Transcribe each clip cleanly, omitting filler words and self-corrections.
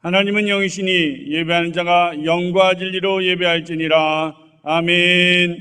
하나님은 영이시니 예배하는 자가 영과 진리로 예배할지니라. 아멘.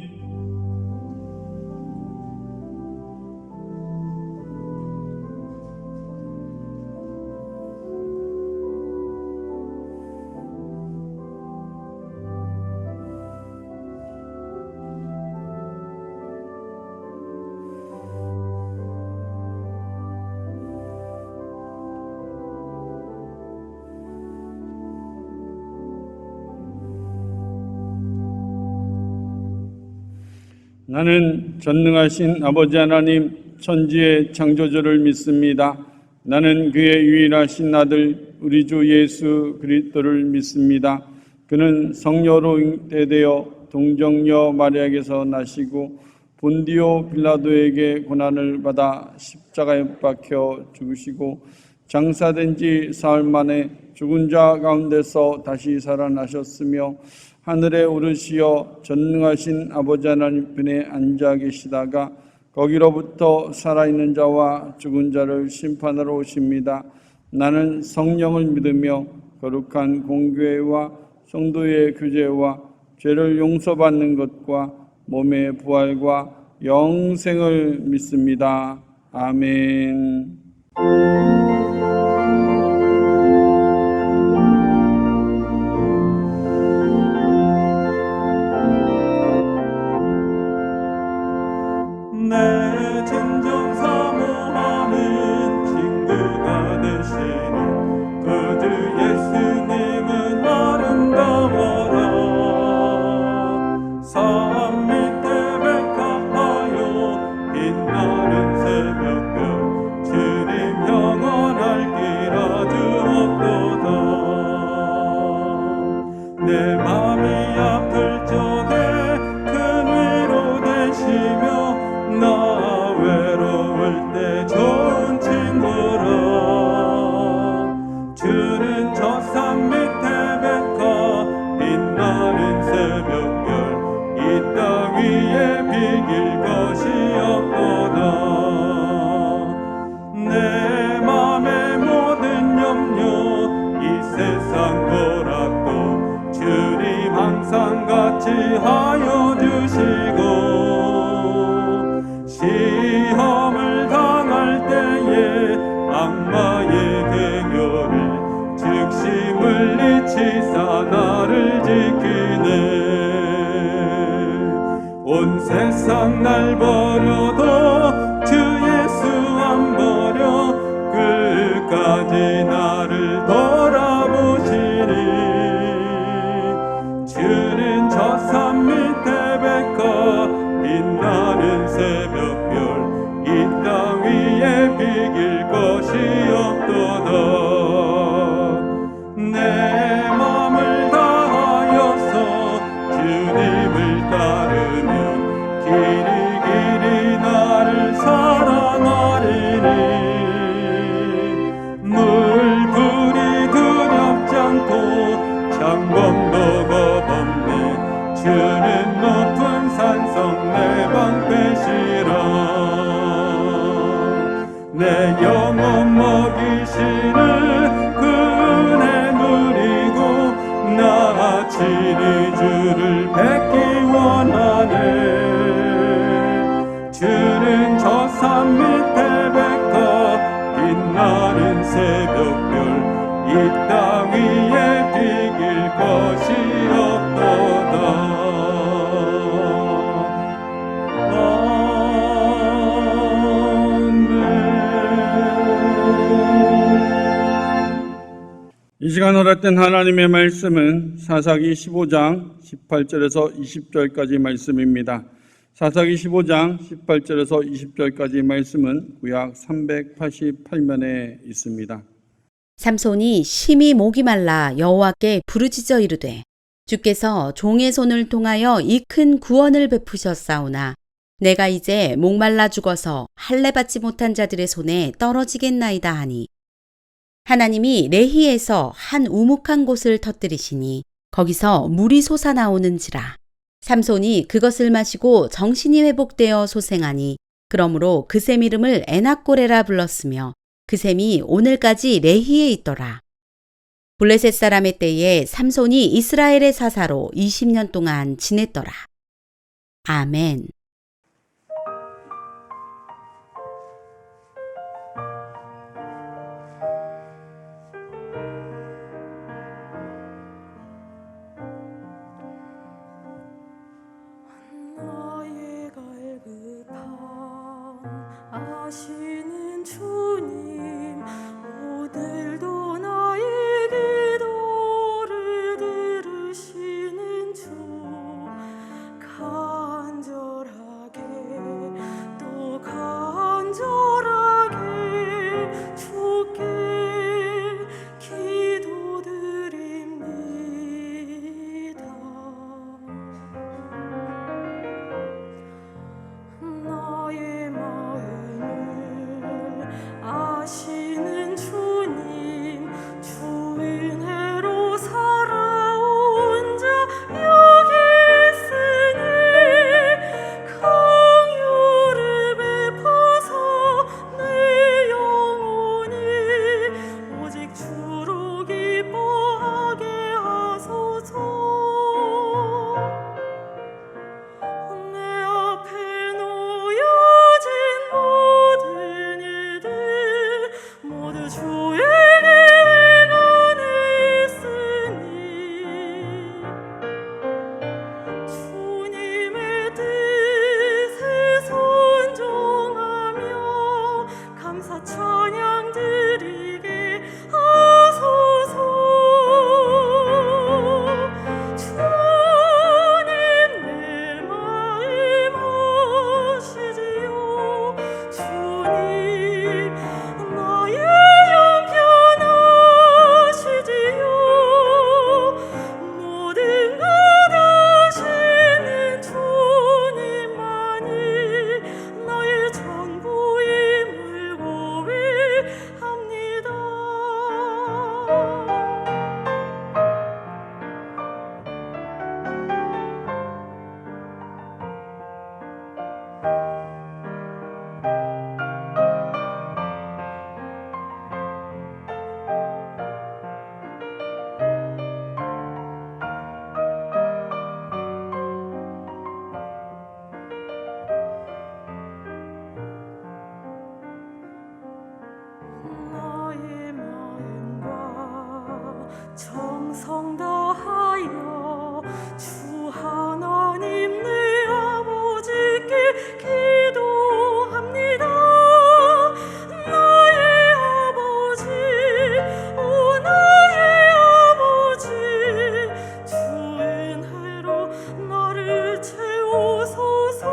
나는 전능하신 아버지 하나님 천지의 창조주를 믿습니다. 나는 그의 유일하신 아들 우리 주 예수 그리스도를 믿습니다. 그는 성령으로 잉태되어 동정녀 마리아에게서 나시고 본디오 빌라도에게 고난을 받아 십자가에 못 박혀 죽으시고 장사된 지 사흘 만에 죽은 자 가운데서 다시 살아나셨으며 하늘에 오르시어 전능하신 아버지 하나님 편에 앉아 계시다가 거기로부터 살아있는 자와 죽은 자를 심판하러 오십니다. 나는 성령을 믿으며 거룩한 공교회와 성도의 교제와 죄를 용서받는 것과 몸의 부활과 영생을 믿습니다. 아멘. 내 진정 사모하는 친구가 되시는 그 주 예수님은 아름다워라. 산 밑에 백합하여 빛나는 새벽별 주님 영원할 길 아주 없도다. 내 맘이 아플 적에 큰 위로 되시며 나 외로울 때 좋은 친구라. 주는 저 산 밑에 백합 빛나는 새벽별 이 땅 위에 비길 것이 없도다. 내 맘의 모든 염려 이 세상 고락도 주님 항상 같이 하여 주시고 시험을 당할 때에 악마의 계교를 즉시 물리치사 나를 지키네. 온 세상 날 버려도 주 예수 안 버려 끝까지 나를 돌아보시니. 주는 저 산 밑에 백합 빛나는 새벽별 이 땅 위에 비길 것이 없도다. 내 맘을 다하여서 주님을 따르면 길이 나를 사랑하리니. 물불이 두렵지 않고 창검도 겁없네. 주는 높은 산성 내 방패시라. 내 영혼 먹이시는 그 은혜 누리고 나 친히 주를 뵙기 원하네. 주는 저 산 밑에 백합 빛나는 새벽별 이 땅 위에 비길 것이 없도다. 이 시간 허락된 하나님의 말씀은 사사기 15장 18절에서 20절까지 말씀입니다. 사사기 15장 18절에서 20절까지 말씀은 구약 388면에 있습니다. 삼손이 심히 목이 말라 여호와께 부르짖어 이르되 주께서 종의 손을 통하여 이 큰 구원을 베푸셨사오나 내가 이제 목말라 죽어서 할례 받지 못한 자들의 손에 떨어지겠나이다 하니 하나님이 레히에서 한 우묵한 곳을 터뜨리시니 거기서 물이 솟아나오는지라. 삼손이 그것을 마시고 정신이 회복되어 소생하니 그러므로 그 샘 이름을 에낙고레라 불렀으며 그 샘이 오늘까지 레히에 있더라. 블레셋 사람의 때에 삼손이 이스라엘의 사사로 20년 동안 지냈더라. 아멘. 나의 갈급함 아시는 주님, 오늘도 나의 기도를 들으시는 주, 간절하게 또 간절하게 주께 기도드립니다. 나의 마음을 아시는 주님, 주 은혜로 살아온 자 여기 있으니 긍휼을 베푸소 내 영혼이 오직 주로 기뻐하게 하소서. 내 앞에 놓여진 모든 일들 모두 주의 계획 안에 있으니 주님의 뜻에 순종하며 감사 찬양 드리게 하소서. 주님 내 마음 아시지요. 주님 나의 형편 아시지요. 모든 것 아시는 주님만이 나의 전부임을 고백합니다. 나의 마음과 정성 다하여 주 하나님 내 아버지께 기도합니다. 나의 아버지, 오 나의 아버지, 주 은혜로 나를 채우소서.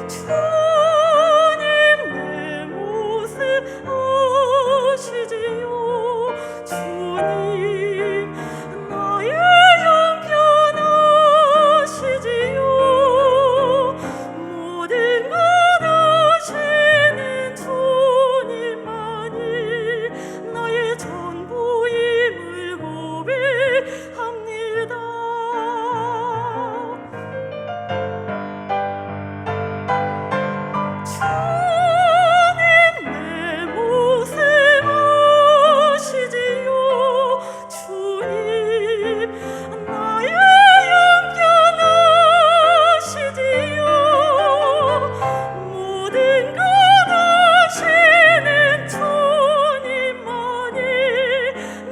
주님 내 모습 아시지요. 주님 나의 형편 아시지요. 모든 것 아시는 주님만이 나의 전부임을 고백합니다. 주님 내 모습 아시지요. 주님 나의 형편 아시지요. 모든 것 아시는 주님만이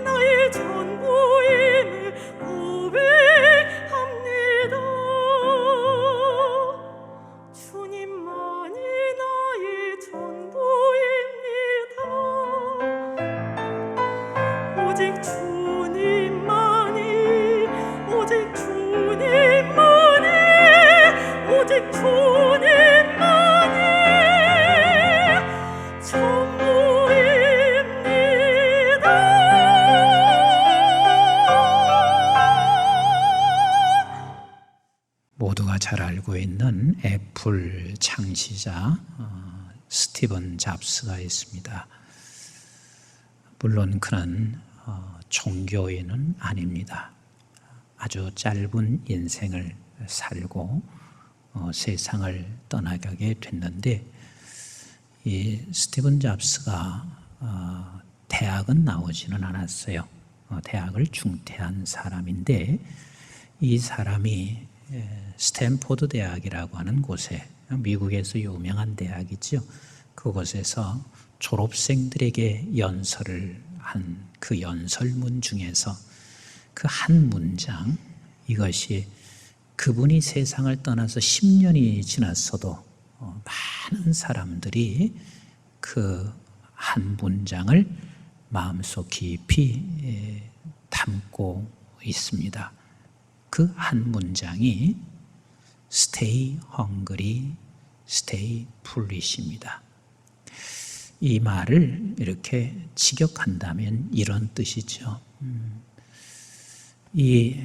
나의 전부임을 고백합니다. 주님만이 나의 전부입니다. 오직 주님만이, 오직 주님만이, 오직 주님만이 전부입니다. 모두가 잘 알고 있는 애플 창시자 스티븐 잡스가 있습니다. 물론 그는 종교인은 아닙니다. 아주 짧은 인생을 살고 세상을 떠나게 됐는데, 이 스티븐 잡스가 대학은 나오지는 않았어요. 대학을 중퇴한 사람인데 이 사람이 스탠포드 대학이라고 하는 곳에, 미국에서 유명한 대학이죠. 그곳에서 졸업생들에게 연설을 한 그 연설문 중에서 그 한 문장, 이것이 그분이 세상을 떠나서 10년이 지났어도 많은 사람들이 그 한 문장을 마음속 깊이 담고 있습니다. 그 한 문장이 Stay hungry, stay foolish입니다. 이 말을 이렇게 직역한다면 이런 뜻이죠. 이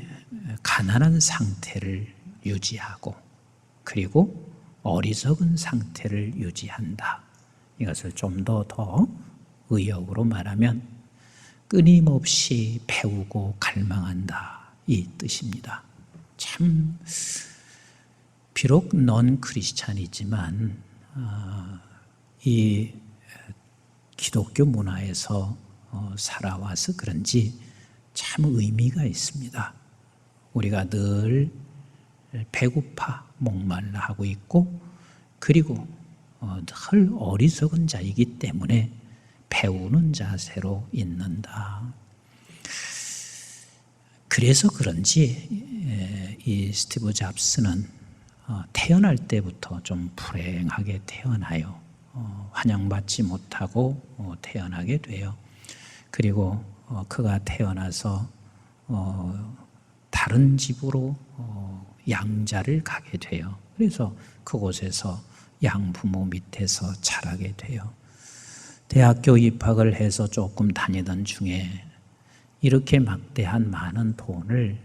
가난한 상태를 유지하고 그리고 어리석은 상태를 유지한다. 이것을 좀 더 의역으로 말하면 끊임없이 배우고 갈망한다, 이 뜻입니다. 참 비록 넌 크리스찬이지만 이 기독교 문화에서 살아와서 그런지 참 의미가 있습니다. 우리가 늘 배고파 목말라 하고 있고 그리고 늘 어리석은 자이기 때문에 배우는 자세로 있는다. 그래서 그런지 이 스티브 잡스는 태어날 때부터 좀 불행하게 태어나요. 환영받지 못하고 태어나게 돼요. 그리고 그가 태어나서 다른 집으로 양자를 가게 돼요. 그래서 그곳에서 양부모 밑에서 자라게 돼요. 대학교 입학을 해서 조금 다니던 중에 이렇게 막대한 많은 돈을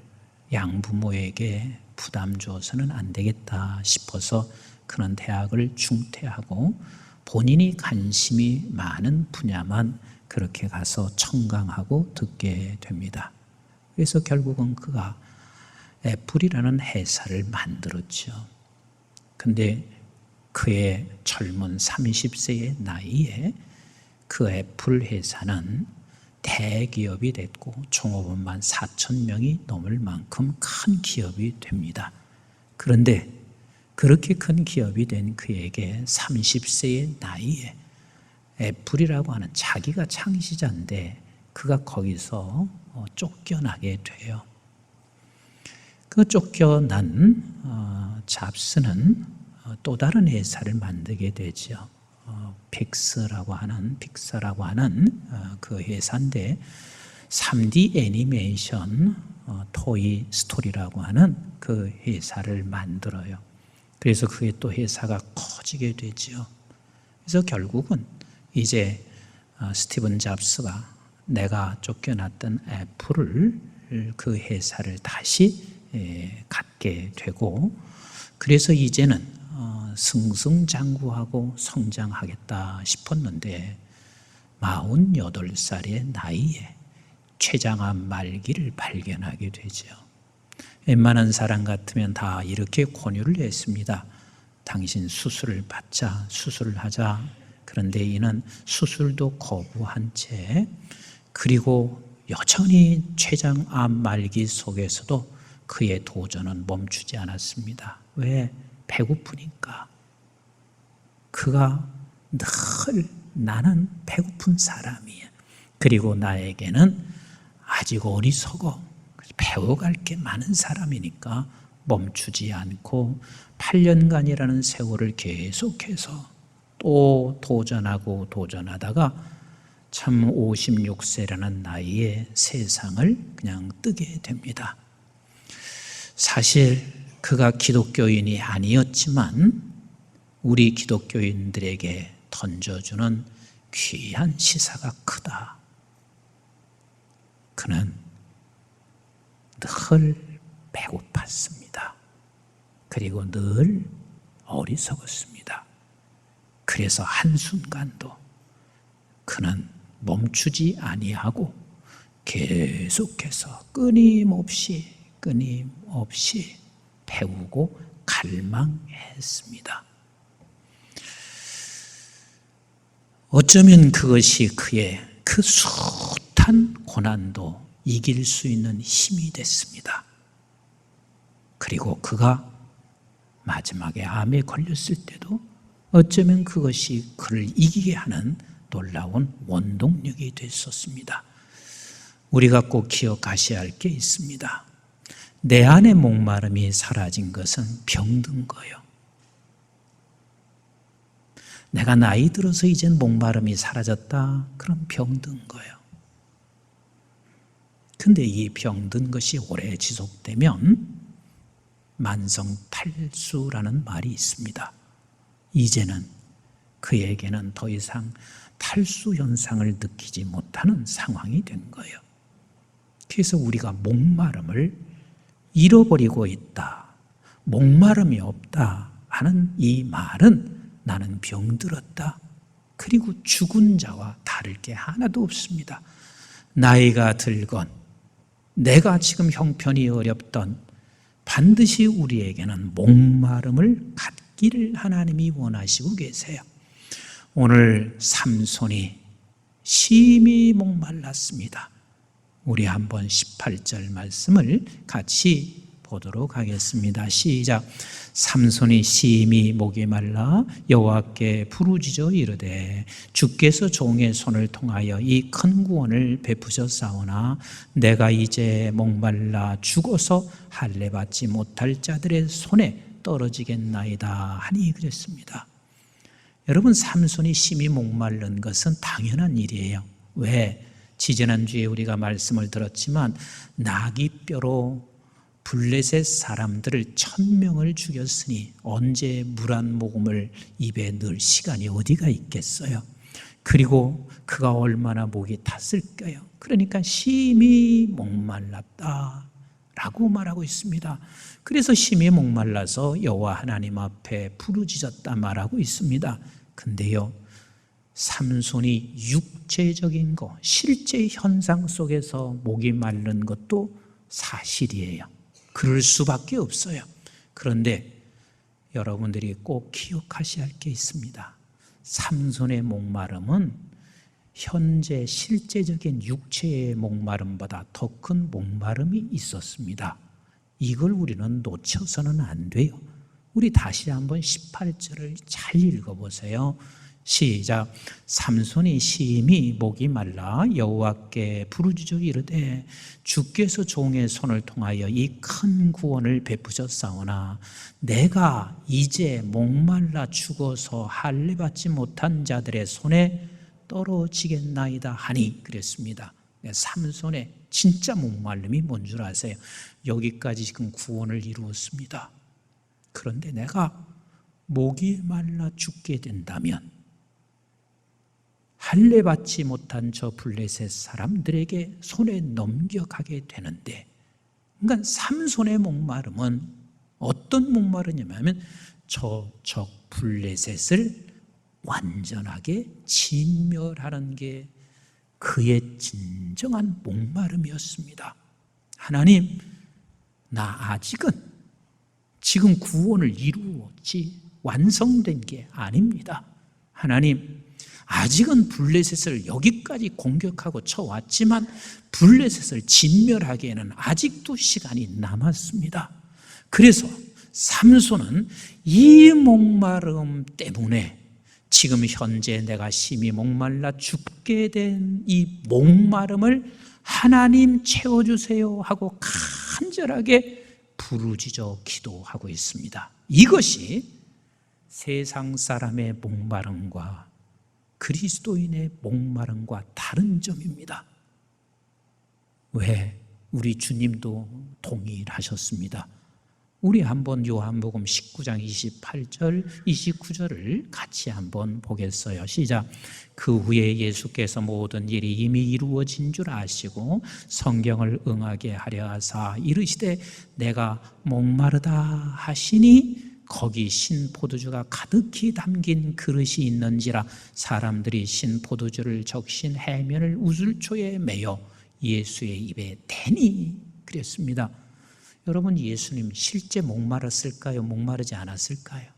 양부모에게 부담 줘서는 안 되겠다 싶어서 그는 대학을 중퇴하고 본인이 관심이 많은 분야만 그렇게 가서 청강하고 듣게 됩니다. 그래서 결국은 그가 애플이라는 회사를 만들었죠. 근데 그의 젊은 30세의 나이에 그 애플 회사는 대기업이 됐고 종업원만 4,000명이 넘을 만큼 큰 기업이 됩니다. 그런데 그렇게 큰 기업이 된 그에게 30세의 나이에 애플이라고 하는 자기가 창시자인데 그가 거기서 쫓겨나게 돼요. 그 쫓겨난 잡스는 또 다른 회사를 만들게 되죠. 픽사라고 하는 그 회사인데 3D 애니메이션 토이 스토리라고 하는 그 회사를 만들어요. 그래서 그게 또 회사가 커지게 되죠. 그래서 결국은 이제 스티븐 잡스가 내가 쫓겨났던 애플을 그 회사를 다시 갖게 되고 그래서 이제는 승승장구하고 성장하겠다 싶었는데 48살의 나이에 췌장암 말기를 발견하게 되죠. 웬만한 사람 같으면 다 이렇게 권유를 했습니다. 당신 수술을 받자, 수술을 하자. 그런데 이는 수술도 거부한 채 그리고 여전히 췌장암 말기 속에서도 그의 도전은 멈추지 않았습니다. 왜? 배고프니까. 그가 늘 나는 배고픈 사람이야. 그리고 나에게는 아직 어리석어. 배워갈 게 많은 사람이니까 멈추지 않고 8년간이라는 세월을 계속해서 또 도전하고 도전하다가 참 56세라는 나이에 세상을 그냥 뜨게 됩니다. 사실 그가 기독교인이 아니었지만 우리 기독교인들에게 던져주는 귀한 시사가 크다. 그는 늘 배고팠습니다. 그리고 늘 어리석었습니다. 그래서 한순간도 그는 멈추지 아니하고 계속해서 끊임없이 배우고 갈망했습니다. 어쩌면 그것이 그의 그 숱한 고난도 이길 수 있는 힘이 됐습니다. 그리고 그가 마지막에 암에 걸렸을 때도 어쩌면 그것이 그를 이기게 하는 놀라운 원동력이 됐었습니다. 우리가 꼭 기억하셔야 할 게 있습니다. 내 안의 목마름이 사라진 것은 병든 거예요. 내가 나이 들어서 이젠 목마름이 사라졌다, 그럼 병든 거예요. 근데 이 병든 것이 오래 지속되면 만성탈수라는 말이 있습니다. 이제는 그에게는 더 이상 탈수 현상을 느끼지 못하는 상황이 된 거예요. 그래서 우리가 목마름을 잃어버리고 있다, 목마름이 없다 하는 이 말은 나는 병들었다, 그리고 죽은 자와 다를 게 하나도 없습니다. 나이가 들건 내가 지금 형편이 어렵던 반드시 우리에게는 목마름을 갖기를 하나님이 원하시고 계세요. 오늘 삼손이 심히 목말랐습니다. 우리 한번 18절 말씀을 같이 보도록 하겠습니다. 시작. 삼손이 심히 목이 말라 여호와께 부르짖어 이르되 주께서 종의 손을 통하여 이 큰 구원을 베푸셨사오나 내가 이제 목말라 죽어서 할례 받지 못할 자들의 손에 떨어지겠나이다 하니 그랬습니다. 여러분, 삼손이 심히 목마른 것은 당연한 일이에요. 왜? 지지난주에 우리가 말씀을 들었지만 나귀뼈로 블레셋 사람들을 1000명을 죽였으니 언제 물 한 모금을 입에 넣을 시간이 어디가 있겠어요? 그리고 그가 얼마나 목이 탔을까요? 그러니까 심히 목말랐다 라고 말하고 있습니다. 그래서 심히 목말라서 여호와 하나님 앞에 부르짖었다 말하고 있습니다. 근데요, 삼손이 육체적인 것, 실제 현상 속에서 목이 마른 것도 사실이에요. 그럴 수밖에 없어요. 그런데 여러분들이 꼭 기억하셔야 할 게 있습니다. 삼손의 목마름은 현재 실제적인 육체의 목마름보다 더 큰 목마름이 있었습니다. 이걸 우리는 놓쳐서는 안 돼요. 우리 다시 한번 18절을 잘 읽어보세요. 시작. 삼손이 심히 목이 말라 여호와께 부르짖어 이르되 주께서 종의 손을 통하여 이 큰 구원을 베푸셨사오나 내가 이제 목말라 죽어서 할례 받지 못한 자들의 손에 떨어지겠나이다 하니 그랬습니다. 삼손의 진짜 목말름이 뭔 줄 아세요? 여기까지 지금 구원을 이루었습니다. 그런데 내가 목이 말라 죽게 된다면 할례 받지 못한 저 블레셋 사람들에게 손에 넘겨가게 되는데, 그러니까 삼손의 목마름은 어떤 목마름이냐면 저적 블레셋을 완전하게 진멸하는 게 그의 진정한 목마름이었습니다. 하나님, 나 아직은 지금 구원을 이루었지 완성된 게 아닙니다. 하나님, 아직은 블레셋을 여기까지 공격하고 쳐왔지만 블레셋을 진멸하기에는 아직도 시간이 남았습니다. 그래서 삼손은 이 목마름 때문에 지금 현재 내가 심히 목말라 죽게 된 이 목마름을 하나님 채워주세요 하고 간절하게 부르짖어 기도하고 있습니다. 이것이 세상 사람의 목마름과 그리스도인의 목마름과 다른 점입니다. 왜? 우리 주님도 동일하셨습니다. 우리 한번 요한복음 19장 28절, 29절을 같이 한번 보겠어요. 시작. 그 후에 예수께서 모든 일이 이미 이루어진 줄 아시고 성경을 응하게 하려 하사 이르시되 내가 목마르다 하시니 거기 신포도주가 가득히 담긴 그릇이 있는지라 사람들이 신포도주를 적신 해면을 우슬초에 매어 예수의 입에 대니 그랬습니다. 여러분, 예수님 실제 목마랐을까요? 목마르지 않았을까요?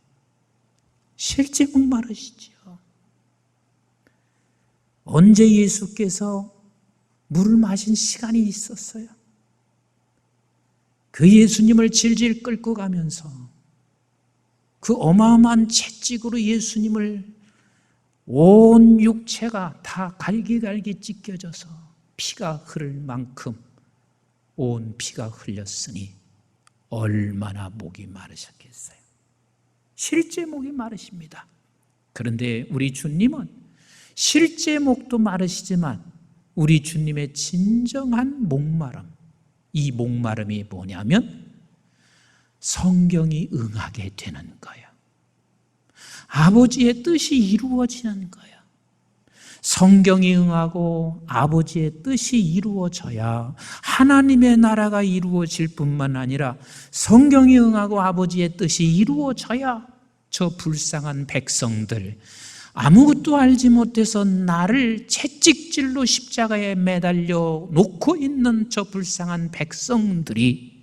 실제 목마르시죠. 언제 예수께서 물을 마신 시간이 있었어요? 그 예수님을 질질 끌고 가면서 그 어마어마한 채찍으로 예수님을 온 육체가 다 갈기갈기 찢겨져서 피가 흐를 만큼 온 피가 흘렸으니 얼마나 목이 마르셨겠어요. 실제 목이 마르십니다. 그런데 우리 주님은 실제 목도 마르시지만 우리 주님의 진정한 목마름, 이 목마름이 뭐냐면 성경이 응하게 되는 거예요. 아버지의 뜻이 이루어지는 거예요. 성경이 응하고 아버지의 뜻이 이루어져야 하나님의 나라가 이루어질 뿐만 아니라 성경이 응하고 아버지의 뜻이 이루어져야 저 불쌍한 백성들, 아무것도 알지 못해서 나를 채찍질로 십자가에 매달려 놓고 있는 저 불쌍한 백성들이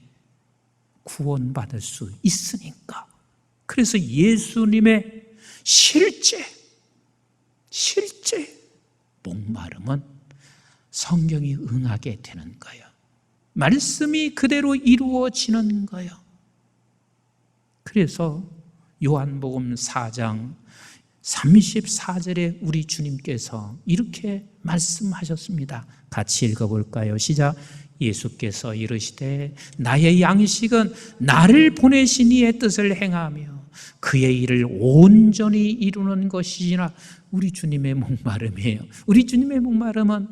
구원받을 수 있으니까. 그래서 예수님의 실제 목마름은 성경이 응하게 되는 거예요. 말씀이 그대로 이루어지는 거예요. 그래서 요한복음 4장 34절에 우리 주님께서 이렇게 말씀하셨습니다. 같이 읽어볼까요? 시작. 예수께서 이르시되 나의 양식은 나를 보내신 이의 뜻을 행하며 그의 일을 온전히 이루는 것이지나. 우리 주님의 목마름이에요. 우리 주님의 목마름은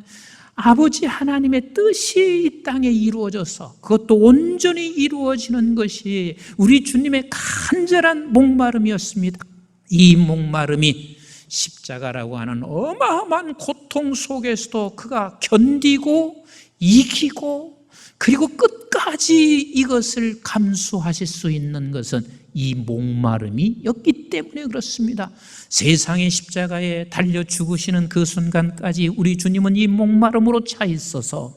아버지 하나님의 뜻이 이 땅에 이루어져서 그것도 온전히 이루어지는 것이 우리 주님의 간절한 목마름이었습니다. 이 목마름이 십자가라고 하는 어마어마한 고통 속에서도 그가 견디고 이기고 그리고 끝까지 이것을 감수하실 수 있는 것은 이 목마름이었기 때문에 그렇습니다. 세상의 십자가에 달려 죽으시는 그 순간까지 우리 주님은 이 목마름으로 차 있어서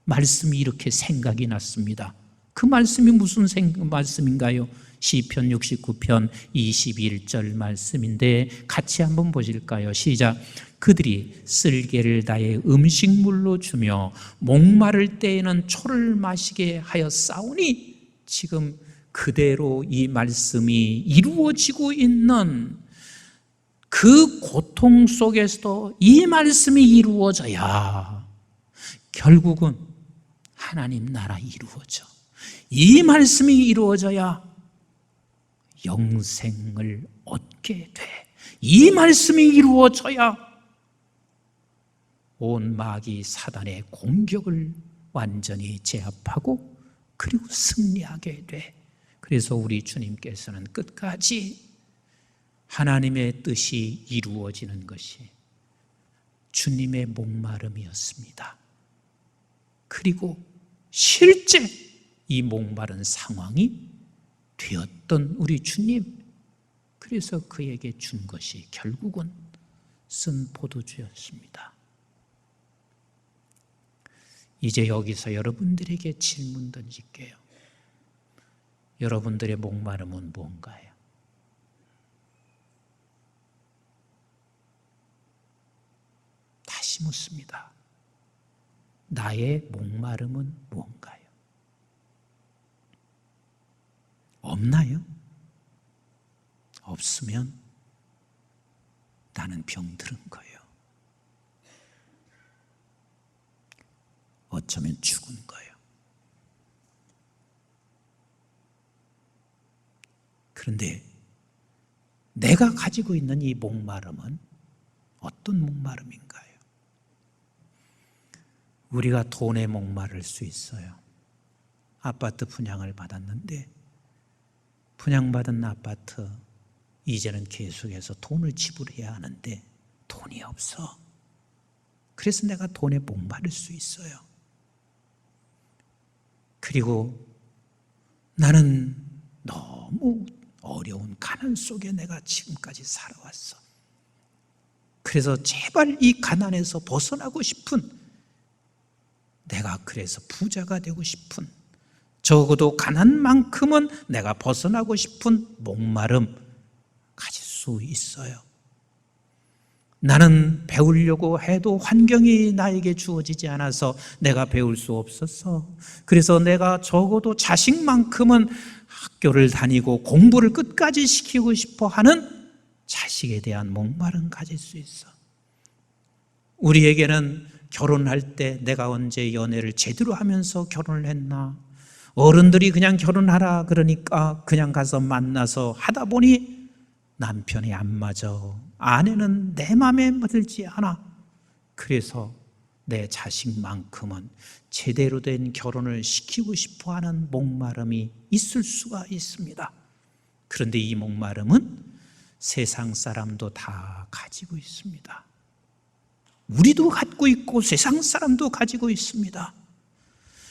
말씀이 이렇게 생각이 났습니다. 그 말씀이 무슨 말씀인가요? 시편 69편 21절 말씀인데 같이 한번 보실까요? 시작. 그들이 쓸개를 다해 음식물로 주며 목마를 때에는 초를 마시게 하였사오니. 지금 그대로 이 말씀이 이루어지고 있는 그 고통 속에서도 이 말씀이 이루어져야 결국은 하나님 나라 이루어져. 이 말씀이 이루어져야 영생을 얻게 돼. 이 말씀이 이루어져야 온 마귀 사단의 공격을 완전히 제압하고 그리고 승리하게 돼. 그래서 우리 주님께서는 끝까지 하나님의 뜻이 이루어지는 것이 주님의 목마름이었습니다. 그리고 실제 이 목마른 상황이 되었던 우리 주님, 그래서 그에게 준 것이 결국은 쓴 포도주였습니다. 이제 여기서 여러분들에게 질문 던질게요. 여러분들의 목마름은 뭔가요? 다시 묻습니다. 나의 목마름은 뭔가요? 없나요? 없으면 나는 병들은 거예요. 어쩌면 죽은 거예요. 그런데 내가 가지고 있는 이 목마름은 어떤 목마름인가요? 우리가 돈에 목마를 수 있어요. 아파트 분양을 받았는데 분양받은 아파트 이제는 계속해서 돈을 지불해야 하는데 돈이 없어. 그래서 내가 돈에 목마를 수 있어요. 그리고 나는 너무 어려운 가난 속에 내가 지금까지 살아왔어. 그래서 제발 이 가난에서 벗어나고 싶은, 내가 그래서 부자가 되고 싶은, 적어도 가난만큼은 내가 벗어나고 싶은 목마름 가질 수 있어요. 나는 배우려고 해도 환경이 나에게 주어지지 않아서 내가 배울 수 없었어. 그래서 내가 적어도 자식만큼은 학교를 다니고 공부를 끝까지 시키고 싶어 하는 자식에 대한 목마름 가질 수 있어. 우리에게는 결혼할 때 내가 언제 연애를 제대로 하면서 결혼을 했나? 어른들이 그냥 결혼하라 그러니까 그냥 가서 만나서 하다 보니 남편이 안 맞아. 아내는 내 맘에 들지 않아. 그래서 내 자식만큼은 제대로 된 결혼을 시키고 싶어 하는 목마름이 있을 수가 있습니다. 그런데 이 목마름은 세상 사람도 다 가지고 있습니다. 우리도 갖고 있고 세상 사람도 가지고 있습니다.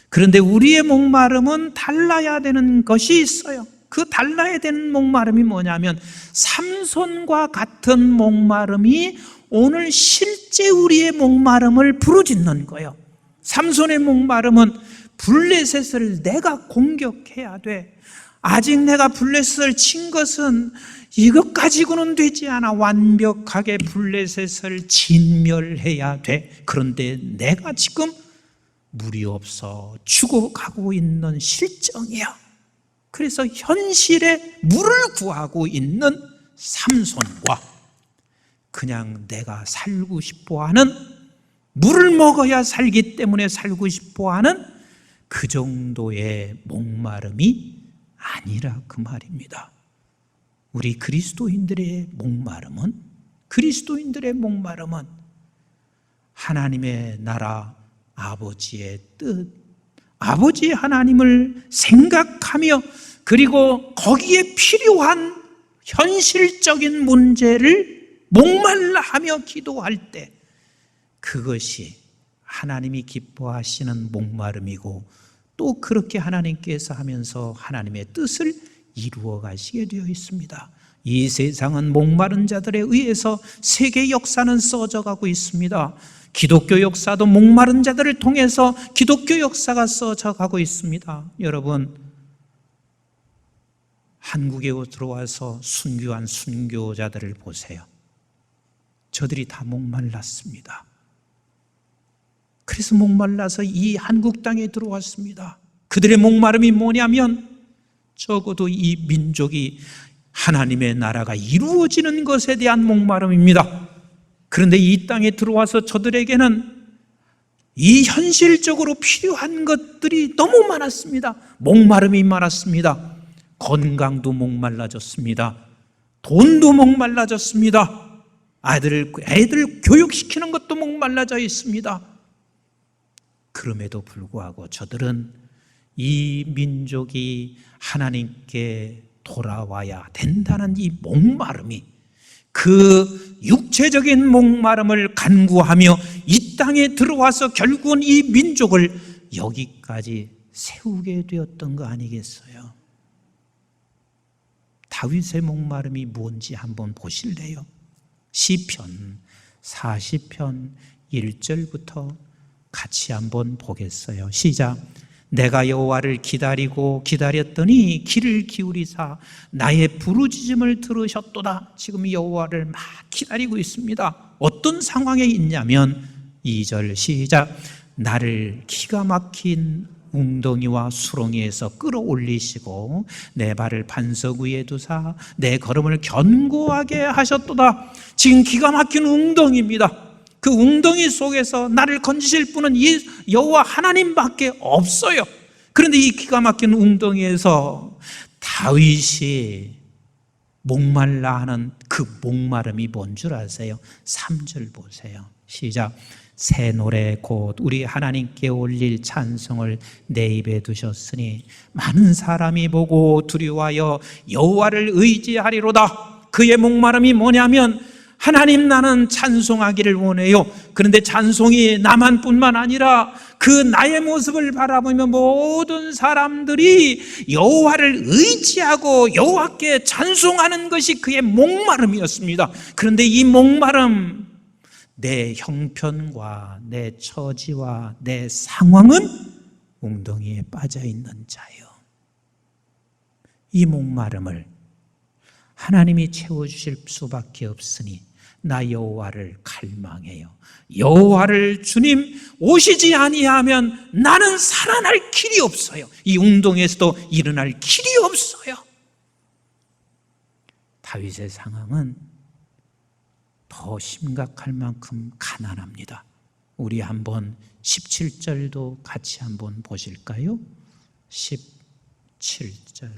그런데 우리의 목마름은 달라야 되는 것이 있어요. 그 달라야 되는 목마름이 뭐냐면 삼손과 같은 목마름이 오늘 실제 우리의 목마름을 부르짖는 거예요. 삼손의 목마름은 블레셋을 내가 공격해야 돼. 아직 내가 블레셋을 친 것은 이것 가지고는 되지 않아. 완벽하게 블레셋을 진멸해야 돼. 그런데 내가 지금 물이 없어 죽어가고 있는 실정이야. 그래서 현실에 물을 구하고 있는 삼손과 그냥 내가 살고 싶어하는, 물을 먹어야 살기 때문에 살고 싶어하는 그 정도의 목마름이 아니라 그 말입니다. 우리 그리스도인들의 목마름은 하나님의 나라, 아버지의 뜻, 아버지 하나님을 생각하며 그리고 거기에 필요한 현실적인 문제를 목말라 하며 기도할 때 그것이 하나님이 기뻐하시는 목마름이고 또 그렇게 하나님께서 하면서 하나님의 뜻을 이루어 가시게 되어 있습니다. 이 세상은 목마른 자들에 의해서 세계 역사는 써져 가고 있습니다. 기독교 역사도 목마른 자들을 통해서 기독교 역사가 써져 가고 있습니다. 여러분, 한국에 들어와서 순교한 순교자들을 보세요. 저들이 다 목말랐습니다. 그래서 목말라서 이 한국 땅에 들어왔습니다. 그들의 목마름이 뭐냐면 적어도 이 민족이 하나님의 나라가 이루어지는 것에 대한 목마름입니다. 그런데 이 땅에 들어와서 저들에게는 이 현실적으로 필요한 것들이 너무 많았습니다. 목마름이 많았습니다. 건강도 목말라졌습니다. 돈도 목말라졌습니다. 애들 교육시키는 것도 목말라져 있습니다. 그럼에도 불구하고 저들은 이 민족이 하나님께 돌아와야 된다는 이 목마름이, 그 육체적인 목마름을 간구하며 이 땅에 들어와서 결국은 이 민족을 여기까지 세우게 되었던 거 아니겠어요? 다윗의 목마름이 뭔지 한번 보실래요? 시편 40편 1절부터 같이 한번 보겠어요. 시작. 내가 여호와를 기다리고 기다렸더니 귀를 기울이사 나의 부르짖음을 들으셨도다. 지금 여호와를 막 기다리고 있습니다. 어떤 상황에 있냐면 2절 시작. 나를 기가 막힌 웅덩이와 수렁에서 끌어올리시고 내 발을 반석 위에 두사 내 걸음을 견고하게 하셨도다. 지금 기가 막힌 웅덩이입니다. 그 웅덩이 속에서 나를 건지실 분은 이 여호와 하나님밖에 없어요. 그런데 이 기가 막힌 웅덩이에서 다윗이 목말라 하는 그 목마름이 뭔 줄 아세요? 3절 보세요. 시작. 새 노래 곧 우리 하나님께 올릴 찬송을 내 입에 두셨으니 많은 사람이 보고 두려워하여 여호와를 의지하리로다. 그의 목마름이 뭐냐면 하나님, 나는 찬송하기를 원해요. 그런데 찬송이 나만 뿐만 아니라 그 나의 모습을 바라보며 모든 사람들이 여호와를 의지하고 여호와께 찬송하는 것이 그의 목마름이었습니다. 그런데 이 목마름, 내 형편과 내 처지와 내 상황은 웅덩이에 빠져 있는 자요. 이 목마름을 하나님이 채워주실 수밖에 없으니 나 여호와를 갈망해요. 여호와를 주님 오시지 아니하면 나는 살아날 길이 없어요. 이 운동에서도 일어날 길이 없어요. 다윗의 상황은 더 심각할 만큼 가난합니다. 우리 한번 17절도 같이 한번 보실까요? 17절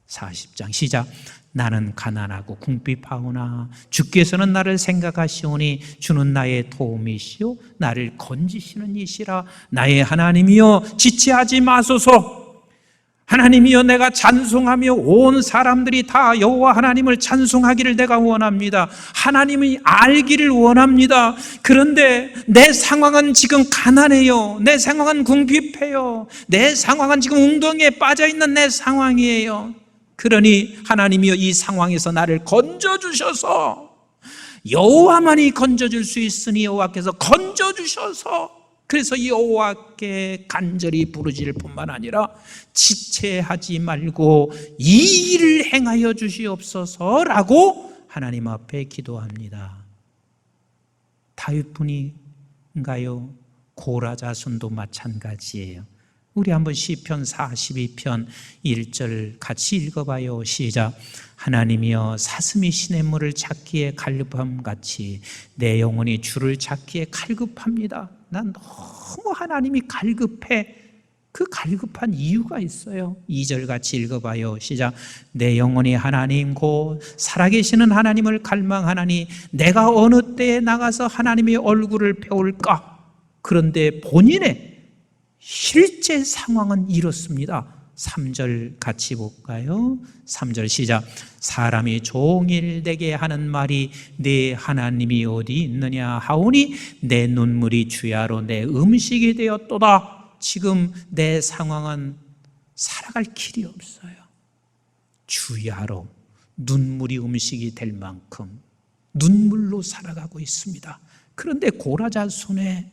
40장 시작. 나는 가난하고 궁핍하오나 주께서는 나를 생각하시오니 주는 나의 도움이시오 나를 건지시는 이시라. 나의 하나님이여 지체하지 마소서. 하나님이여 내가 찬송하며 온 사람들이 다 여호와 하나님을 찬송하기를 내가 원합니다. 하나님이 알기를 원합니다. 그런데 내 상황은 지금 가난해요. 내 상황은 궁핍해요. 내 상황은 지금 웅덩이에 빠져있는 내 상황이에요. 그러니 하나님이여 이 상황에서 나를 건져주셔서, 여호와만이 건져줄 수 있으니 여호와께서 건져주셔서, 그래서 여호와께 간절히 부르짖을 뿐만 아니라 지체하지 말고 이 일을 행하여 주시옵소서라고 하나님 앞에 기도합니다. 다윗뿐인가요? 고라 자손도 마찬가지예요. 우리 한번 시편 42편 1절 같이 읽어봐요. 시작. 하나님이여 사슴이 시냇물을 찾기에 갈급함같이 내 영혼이 주를 찾기에 갈급합니다. 난 너무 하나님이 갈급해. 그 갈급한 이유가 있어요. 2절 같이 읽어봐요. 시작. 내 영혼이 하나님 곧 살아계시는 하나님을 갈망하나니 내가 어느 때에 나가서 하나님의 얼굴을 배울까? 그런데 본인의 실제 상황은 이렇습니다. 3절 같이 볼까요? 3절 시작. 사람이 종일 내게 하는 말이 네 하나님이 어디 있느냐 하오니 내 눈물이 주야로 내 음식이 되었도다. 지금 내 상황은 살아갈 길이 없어요. 주야로 눈물이 음식이 될 만큼 눈물로 살아가고 있습니다. 그런데 고라자손의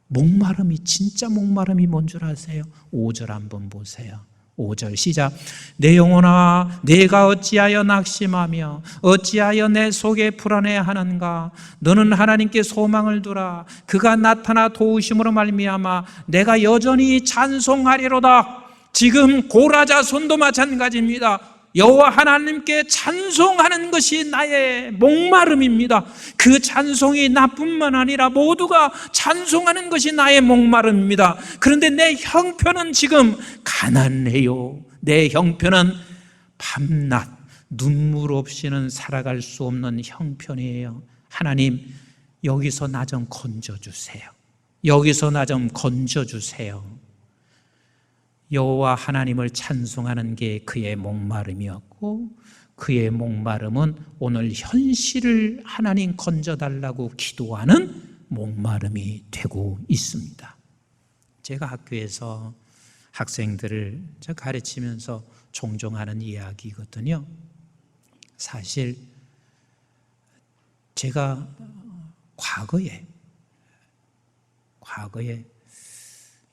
목마름이, 진짜 목마름이 뭔 줄 아세요? 5절 한번 보세요. 5절 시작. 내 영혼아 내가 어찌하여 낙심하며 어찌하여 내 속에 불안해하는가? 너는 하나님께 소망을 두라. 그가 나타나 도우심으로 말미암아 내가 여전히 찬송하리로다. 지금 고라자손도 마찬가지입니다. 여호와 하나님께 찬송하는 것이 나의 목마름입니다. 그 찬송이 나뿐만 아니라 모두가 찬송하는 것이 나의 목마름입니다. 그런데 내 형편은 지금 가난해요. 내 형편은 밤낮 눈물 없이는 살아갈 수 없는 형편이에요. 하나님 여기서 나 좀 건져주세요. 여기서 나 좀 건져주세요. 여호와 하나님을 찬송하는 게 그의 목마름이었고, 그의 목마름은 오늘 현실을 하나님 건져달라고 기도하는 목마름이 되고 있습니다. 제가 학교에서 학생들을 가르치면서 종종 하는 이야기거든요. 사실 제가 과거에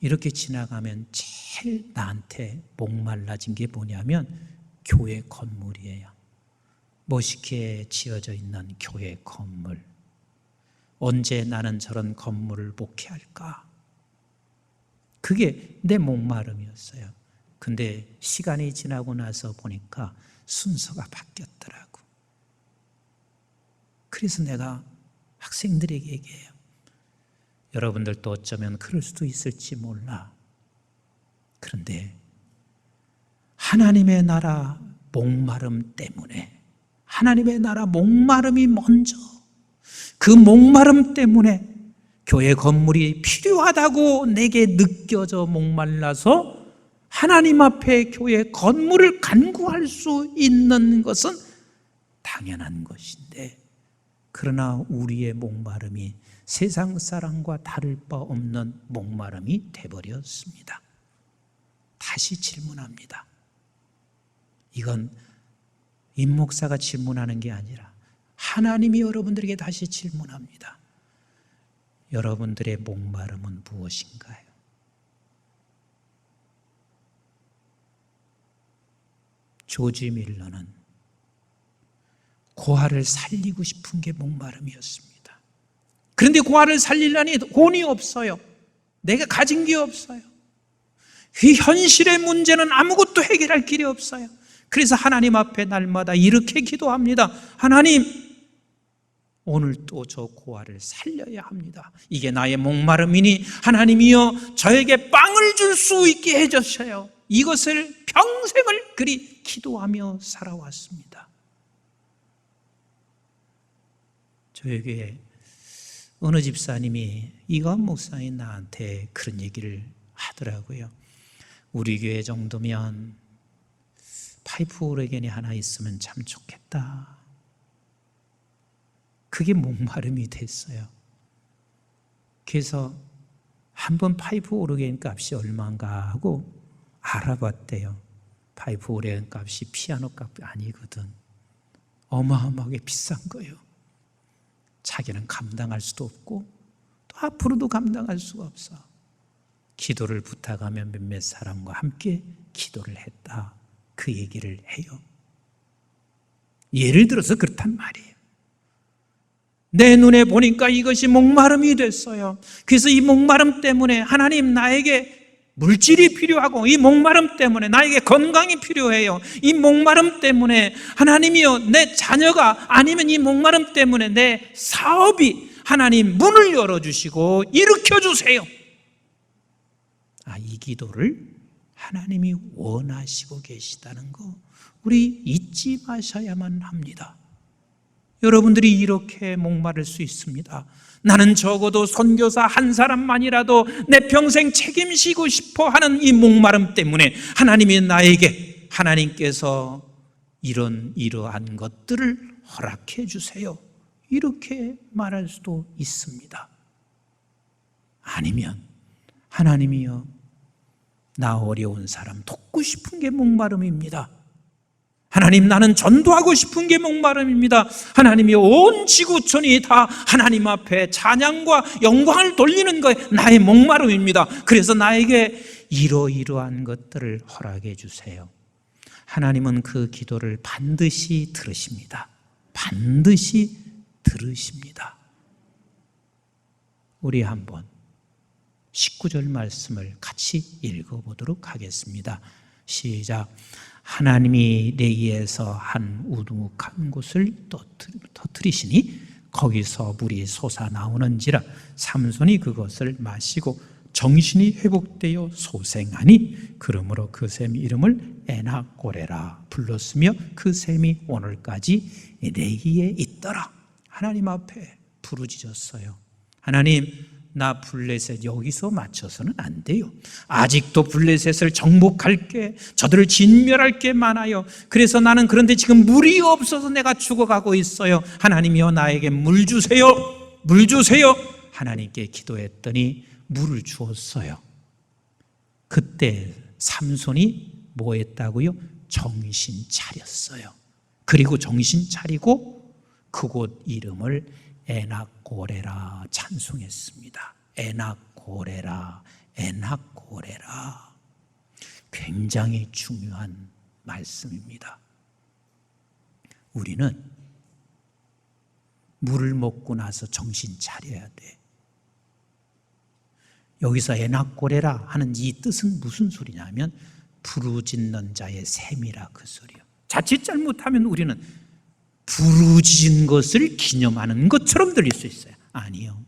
이렇게 지나가면 제일 나한테 목말라진 게 뭐냐면 교회 건물이에요. 멋있게 지어져 있는 교회 건물. 언제 나는 저런 건물을 목회할까? 그게 내 목마름이었어요. 근데 시간이 지나고 나서 보니까 순서가 바뀌었더라고. 그래서 내가 학생들에게 얘기해요. 여러분들도 어쩌면 그럴 수도 있을지 몰라. 그런데 하나님의 나라 목마름 때문에, 하나님의 나라 목마름이 먼저, 그 목마름 때문에 교회 건물이 필요하다고 내게 느껴져 목말라서 하나님 앞에 교회 건물을 간구할 수 있는 것은 당연한 것인데, 그러나 우리의 목마름이 세상 사람과 다를 바 없는 목마름이 되어버렸습니다. 다시 질문합니다. 이건 임 목사가 질문하는 게 아니라 하나님이 여러분들에게 다시 질문합니다. 여러분들의 목마름은 무엇인가요? 조지 밀러는 고아를 살리고 싶은 게 목마름이었습니다. 그런데 고아를 살리려니 돈이 없어요. 내가 가진 게 없어요. 이 현실의 문제는 아무것도 해결할 길이 없어요. 그래서 하나님 앞에 날마다 이렇게 기도합니다. 하나님, 오늘 또 저 고아를 살려야 합니다. 이게 나의 목마름이니 하나님이여 저에게 빵을 줄 수 있게 해주셔요. 이것을 평생을 그리 기도하며 살아왔습니다. 저에게 어느 집사님이 이건 목사님 나한테 그런 얘기를 하더라고요. 우리 교회 정도면 파이프 오르겐이 하나 있으면 참 좋겠다. 그게 목마름이 됐어요. 그래서 한번 파이프 오르겐 값이 얼마인가 하고 알아봤대요. 파이프 오르겐 값이 피아노 값이 아니거든. 어마어마하게 비싼 거예요. 자기는 감당할 수도 없고 또 앞으로도 감당할 수가 없어. 기도를 부탁하면 몇몇 사람과 함께 기도를 했다. 그 얘기를 해요. 예를 들어서 그렇단 말이에요. 내 눈에 보니까 이것이 목마름이 됐어요. 그래서 이 목마름 때문에 하나님 나에게 물질이 필요하고 이 목마름 때문에 나에게 건강이 필요해요. 이 목마름 때문에 하나님이여 내 자녀가 아니면 이 목마름 때문에 내 사업이 하나님 문을 열어주시고 일으켜주세요. 이 기도를 하나님이 원하시고 계시다는 거 우리 잊지 마셔야만 합니다. 여러분들이 이렇게 목마를 수 있습니다. 나는 적어도 선교사 한 사람만이라도 내 평생 책임지고 싶어 하는 이 목마름 때문에 하나님이 나에게 하나님께서 이러한 것들을 허락해 주세요. 이렇게 말할 수도 있습니다. 아니면 하나님이여 나 어려운 사람 돕고 싶은 게 목마름입니다. 하나님 나는 전도하고 싶은 게 목마름입니다. 하나님이 온 지구촌이 다 하나님 앞에 찬양과 영광을 돌리는 것 나의 목마름입니다. 그래서 나에게 이러이러한 것들을 허락해 주세요. 하나님은 그 기도를 반드시 들으십니다. 반드시 들으십니다. 우리 한번 19절 말씀을 같이 읽어보도록 하겠습니다. 시작. 하나님이 내기에서 한 우두묵한 곳을 터뜨리시니 거기서 물이 솟아나오는지라 삼손이 그것을 마시고 정신이 회복되어 소생하니 그러므로 그 샘 이름을 에나꼬레라 불렀으며 그 샘이 오늘까지 내기에 있더라. 하나님 앞에 부르짖었어요. 하나님 나 블레셋 여기서 맞춰서는 안 돼요. 아직도 블레셋을 정복할 게 저들을 진멸할 게 많아요. 그래서 나는 그런데 지금 물이 없어서 내가 죽어가고 있어요. 하나님이여 나에게 물 주세요. 물 주세요. 하나님께 기도했더니 물을 주었어요. 그때 삼손이 뭐 했다고요? 정신 차렸어요. 그리고 정신 차리고 그곳 이름을 에나꼬레라 찬송했습니다. 에나꼬레라, 에나꼬레라. 굉장히 중요한 말씀입니다. 우리는 물을 먹고 나서 정신 차려야 돼. 여기서 에나꼬레라 하는 이 뜻은 무슨 소리냐면 부르짖는 자의 셈이라 그 소리요. 자칫 잘못하면 우리는 부르짖은 것을 기념하는 것처럼 들릴 수 있어요. 아니요.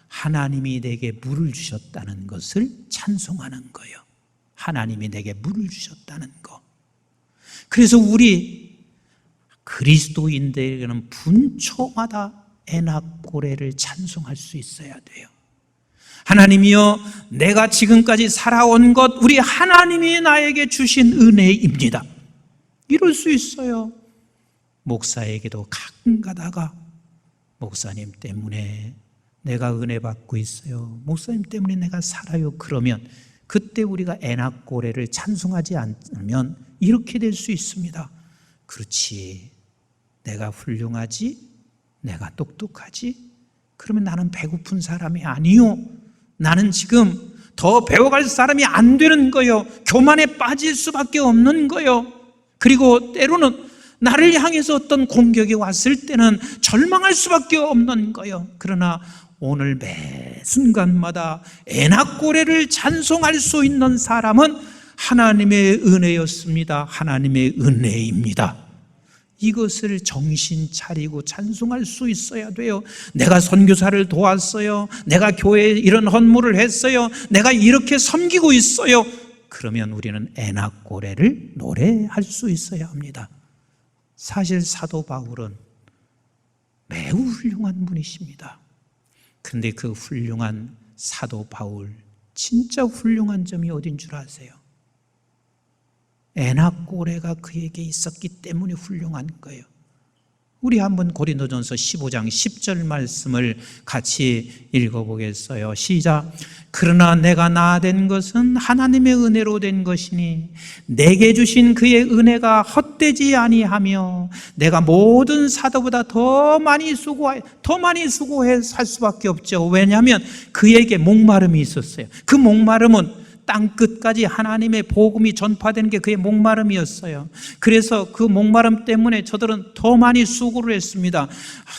하나님이 내게 물을 주셨다는 것을 찬송하는 거예요. 하나님이 내게 물을 주셨다는 거. 그래서 우리 그리스도인들에게는 분초마다 에나꼬레를 찬송할 수 있어야 돼요. 하나님이여 내가 지금까지 살아온 것 우리 하나님이 나에게 주신 은혜입니다. 이럴 수 있어요. 목사에게도 가끔 가다가 목사님 때문에 내가 은혜 받고 있어요. 목사님 때문에 내가 살아요. 그러면 그때 우리가 에나꼬레를 찬송하지 않으면 이렇게 될 수 있습니다. 그렇지. 내가 훌륭하지? 내가 똑똑하지? 그러면 나는 배고픈 사람이 아니요. 나는 지금 더 배워갈 사람이 안 되는 거요. 교만에 빠질 수밖에 없는 거요. 그리고 때로는 나를 향해서 어떤 공격이 왔을 때는 절망할 수밖에 없는 거예요. 그러나 오늘 매 순간마다 에나꼬레를 찬송할 수 있는 사람은 하나님의 은혜였습니다. 하나님의 은혜입니다. 이것을 정신 차리고 찬송할 수 있어야 돼요. 내가 선교사를 도왔어요. 내가 교회에 이런 헌물을 했어요. 내가 이렇게 섬기고 있어요. 그러면 우리는 에나꼬레를 노래할 수 있어야 합니다. 사실 사도 바울은 매우 훌륭한 분이십니다. 그런데 그 훌륭한 사도 바울, 진짜 훌륭한 점이 어딘 줄 아세요? 에나꼬레가 그에게 있었기 때문에 훌륭한 거예요. 우리 한번 고린도전서 15장 10절 말씀을 같이 읽어보겠어요. 시작. 그러나 내가 나된 것은 하나님의 은혜로 된 것이니 내게 주신 그의 은혜가 헛되지 아니하며 내가 모든 사도보다 더 많이 수고해 살 수밖에 없죠. 왜냐하면 그에게 목마름이 있었어요. 그 목마름은 땅 끝까지 하나님의 복음이 전파되는 게 그의 목마름이었어요. 그래서 그 목마름 때문에 저들은 더 많이 수고를 했습니다.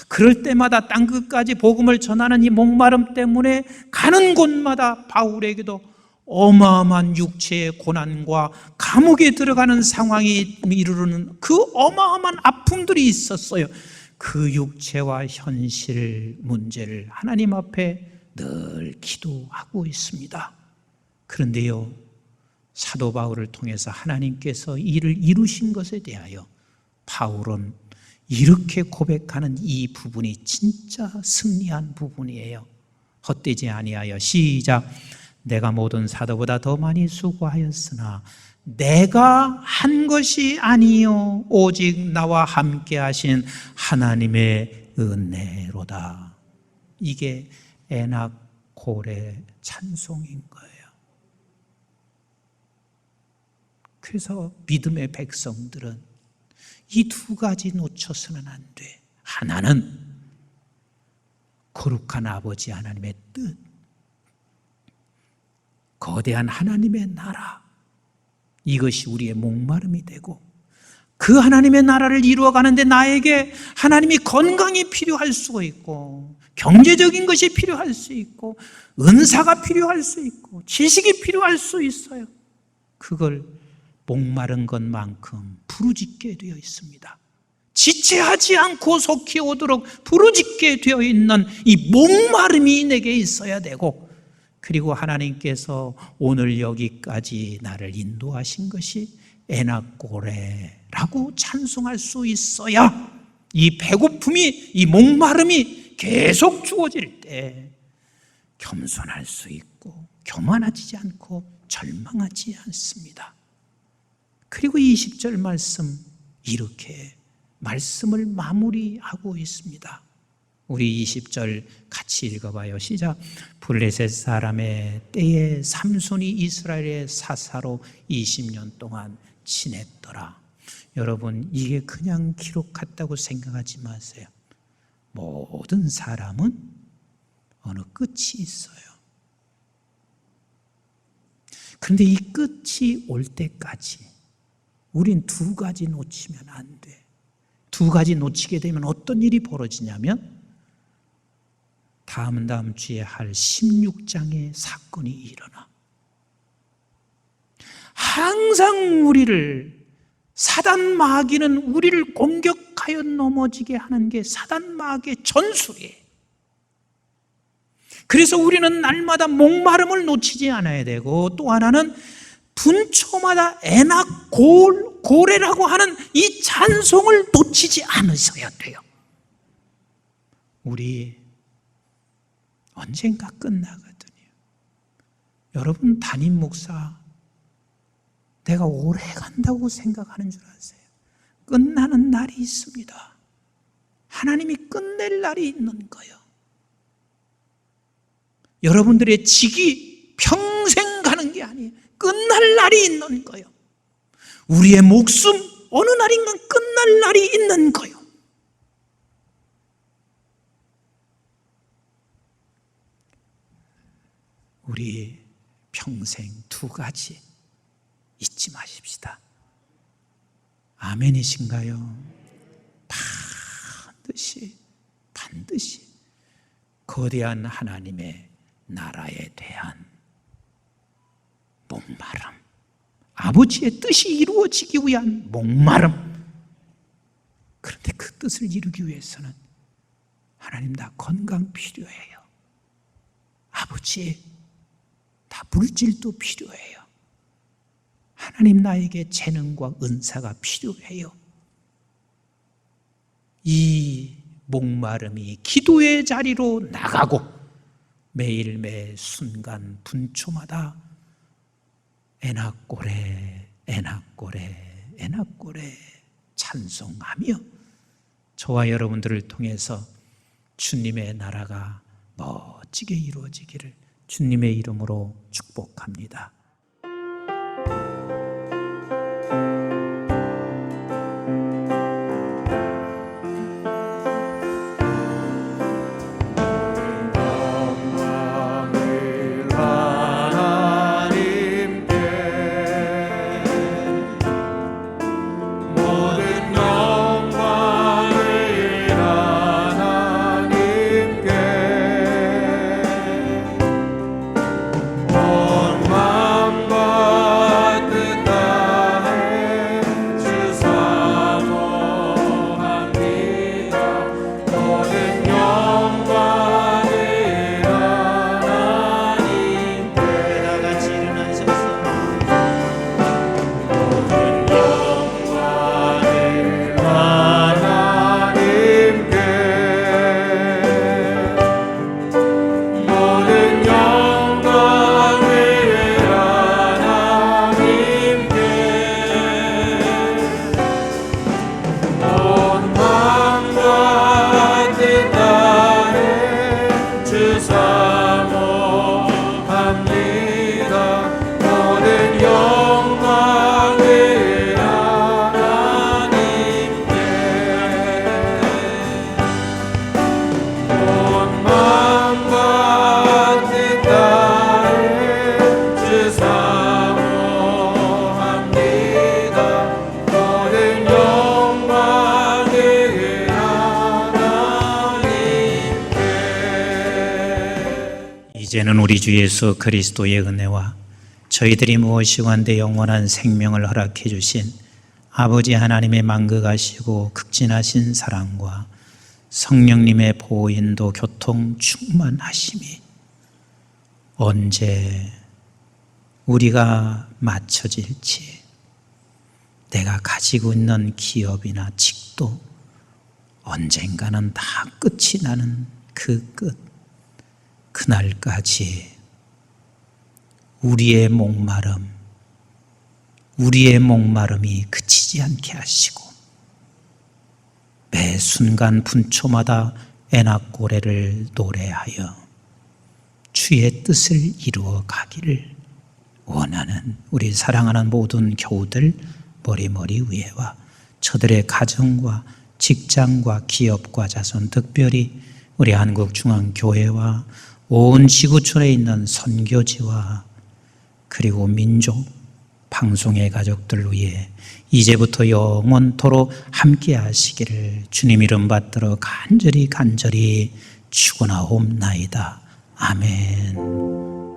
그럴 때마다 땅 끝까지 복음을 전하는 이 목마름 때문에 가는 곳마다 바울에게도 어마어마한 육체의 고난과 감옥에 들어가는 상황이 이르르는 그 어마어마한 아픔들이 있었어요. 그 육체와 현실 문제를 하나님 앞에 늘 기도하고 있습니다. 그런데요, 사도 바울을 통해서 하나님께서 일을 이루신 것에 대하여 바울은 이렇게 고백하는 이 부분이 진짜 승리한 부분이에요. 헛되지 아니하여. 시작. 내가 모든 사도보다 더 많이 수고하였으나 내가 한 것이 아니요 오직 나와 함께 하신 하나님의 은혜로다. 이게 에나꼬레 찬송인 거예요. 그래서 믿음의 백성들은 이 두 가지 놓쳐서는 안 돼. 하나는 거룩한 아버지 하나님의 뜻, 거대한 하나님의 나라, 이것이 우리의 목마름이 되고, 그 하나님의 나라를 이루어가는데 나에게 하나님이 건강이 필요할 수 있고, 경제적인 것이 필요할 수 있고, 은사가 필요할 수 있고, 지식이 필요할 수 있어요. 그걸 목마른 것만큼 부르짖게 되어 있습니다. 지체하지 않고 속히 오도록 부르짖게 되어 있는 이 목마름이 내게 있어야 되고, 그리고 하나님께서 오늘 여기까지 나를 인도하신 것이 에나꼬레라고 찬송할 수 있어야 이 배고픔이, 이 목마름이 계속 주어질 때 겸손할 수 있고 교만하지 않고 절망하지 않습니다. 그리고 20절 말씀, 이렇게 말씀을 마무리하고 있습니다. 우리 20절 같이 읽어봐요. 시작. 블레셋 사람의 때에 삼손이 이스라엘의 사사로 20년 동안 지냈더라. 여러분, 이게 그냥 기록했다고 생각하지 마세요. 모든 사람은 어느 끝이 있어요. 그런데 이 끝이 올 때까지 우린 두 가지 놓치면 안 돼. 두 가지 놓치게 되면 어떤 일이 벌어지냐면 다음 주에 할 16장의 사건이 일어나. 항상 우리를, 사단 마귀는 우리를 공격하여 넘어지게 하는 게 사단 마귀의 전술이에요. 그래서 우리는 날마다 목마름을 놓치지 않아야 되고, 또 하나는 분초마다 에나고레라고 하는 이 찬송을 놓치지 않으셔야 돼요. 우리 언젠가 끝나거든요. 여러분, 담임 목사 내가 오래 간다고 생각하는 줄 아세요? 끝나는 날이 있습니다. 하나님이 끝낼 날이 있는 거예요. 여러분들의 직이 평생 가는 게 아니에요. 끝날 날이 있는 거예요. 우리의 목숨 어느 날인가 끝날 날이 있는 거예요. 우리 평생 두 가지 잊지 마십시다. 아멘이신가요? 반드시 거대한 하나님의 나라에 대한 목마름, 아버지의 뜻이 이루어지기 위한 목마름. 그런데 그 뜻을 이루기 위해서는 하나님, 나 건강 필요해요. 아버지, 나 물질도 필요해요. 하나님, 나에게 재능과 은사가 필요해요. 이 목마름이 기도의 자리로 나가고 매일 매 순간 분초마다 에나꼬레 찬송하며 저와 여러분들을 통해서 주님의 나라가 멋지게 이루어지기를 주님의 이름으로 축복합니다. 이제는 우리 주 예수 그리스도의 은혜와 저희들이 무엇이 한데 영원한 생명을 허락해 주신 아버지 하나님의 만극하시고 극진하신 사랑과 성령님의 보인도 교통 충만하심이 언제 우리가 맞춰질지, 내가 가지고 있는 기업이나 직도 언젠가는 다 끝이 나는 그 끝, 그날까지 우리의 목마름이 그치지 않게 하시고 매 순간 분초마다 에나꼬레를 노래하여 주의 뜻을 이루어 가기를 원하는 우리 사랑하는 모든 교우들 머리머리 위에와 저들의 가정과 직장과 기업과 자손, 특별히 우리 한국중앙교회와 온 지구촌에 있는 선교지와 그리고 민족, 방송의 가족들 위해 이제부터 영원토록 함께 하시기를 주님 이름 받들어 간절히 축원하옵나이다. 아멘.